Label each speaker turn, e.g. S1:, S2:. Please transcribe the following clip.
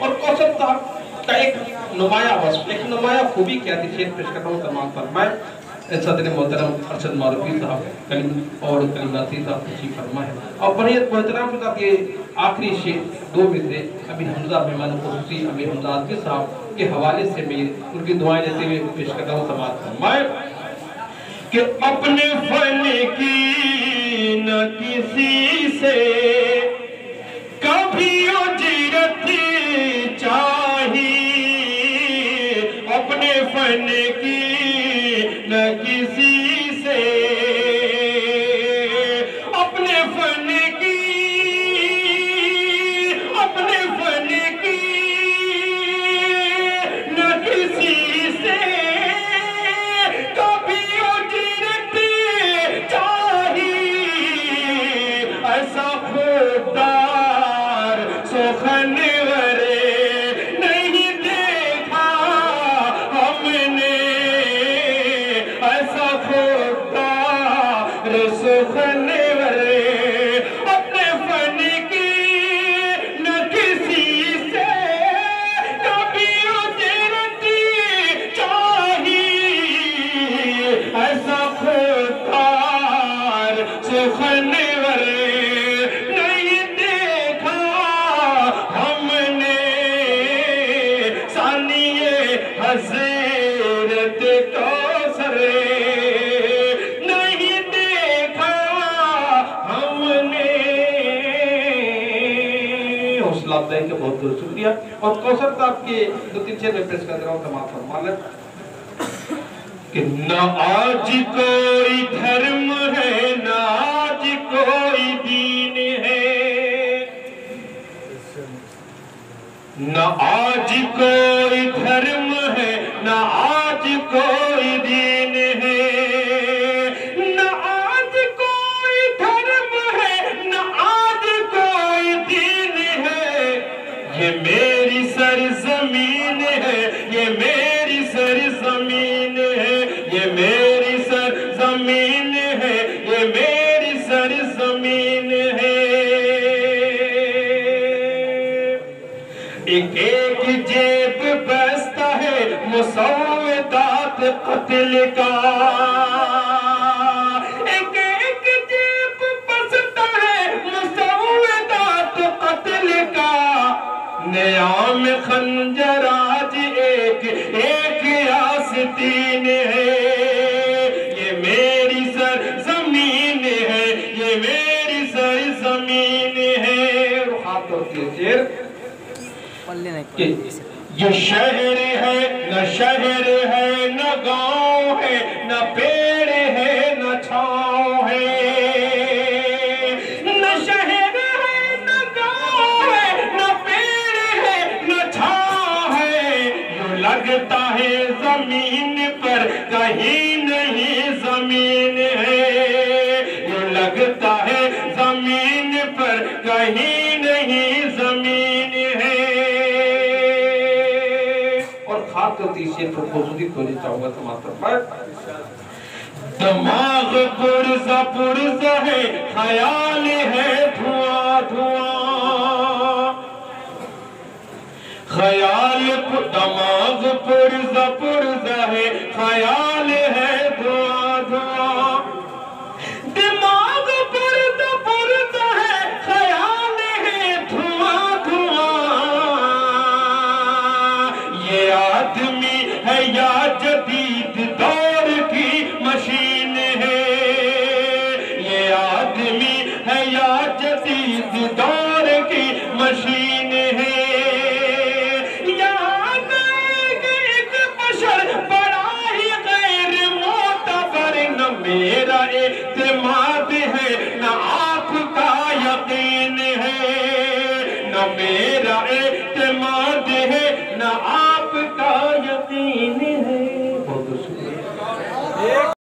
S1: اور کوثر صاحب کا ایک نمایاں وصف، ایک نمایاں خوبی کیا تھی، شیئر پیش کرتا ہوں تمام فرمائے صدر محترم ارشد معروفی صاحب اور کلیم ناصری صاحب تشریف فرما ہے، اور بڑیت محترم کے ساتھ یہ آخری شیئر دو مصرے ابھی حمزہ مہمان خصوصی ابھی حمزہ آدمی صاحب کے حوالے سے میں ان کی دعائیں لیتے ہوئے پیش کرتا ہوں سماعت فرمائے کہ اپنے فن کی نہ کسی سے کبھی اجرت چاہیے، اپنے فن کی نہ کسی سے، اپنے فن کی نہ کسی سے کبھی اجرت چاہیے، ایسا خوددار سخنور نہیں دیکھا ہم نے، ایسا خوددار سخنور اپنے فن کی نہ کسی سے کبھی اجرت چاہیے، ایسا خوددار سخنور نہیں دیکھا ہم نے، ثانی حضرت کوثر نہیں دیکھا ہم نے۔ حوصلہ افزائی کے بہت بہت شکریہ، اور کوثر صاحب کے دو تین شعر میں پیش کر رہا ہوں تمام فرما لیں کہ نہ آج کوئی دھرم ہے نہ آج کوئی دین ہے، نہ آج کوئی دھرم ہے نہ آج کوئی دین ہے، نہ آج کوئی دھرم ہے نہ آج کوئی دین ہے، یہ میری سرزمین ہے، یہ میری سرزمین ہے، یہ میری سرزمین ہے، یہ میری سرزمین ہے، ایک ایک جیب بستا ہے مسودات قتل کا، ایک ایک جیب بستا ہے مسودات قتل کا، نیام خنجر آج ایک ایک آستین ہے، یہ میری سرزمین ہے، یہ میری سرزمین ہے۔ رخات ہوتی ہے شیر کہ یہ شہر ہے نہ شہر ہے نہ گاؤں ہے نہ پیڑ ہے نہ چھاؤں ہے، نہ شہر ہے نہ گاؤں ہے نہ پیڑ ہے نہ چھاؤں ہے، یوں لگتا ہے زمین پر کہیں نہیں زمین ہے، یوں لگتا ہے زمین پر کہیں نہیں زمین ہے، اور خاص کرتی اس شیئر پر خصوصی توجہ چاہوں گا سماعت فرمائے، دماغ پرزہ پرزہ ہے خیال ہے دھواں دھواں، خیال دماغ پرزہ پرزہ ہے خیال ہے دھواں دھواں، دماغ پرزہ پرزہ ہے خیال ہے دھواں دھواں، یہ آدمی ہے یا جدید دور کی مشین ہے، یہ آدمی ہے یا جدید دور کی مشین ہے، یہاں ایک بشر بڑا ہی غیر معتبر، نہ میرا اعتماد ہے نہ آپ کا یقین ہے، نہ میرا اعتماد ہے نہ آپ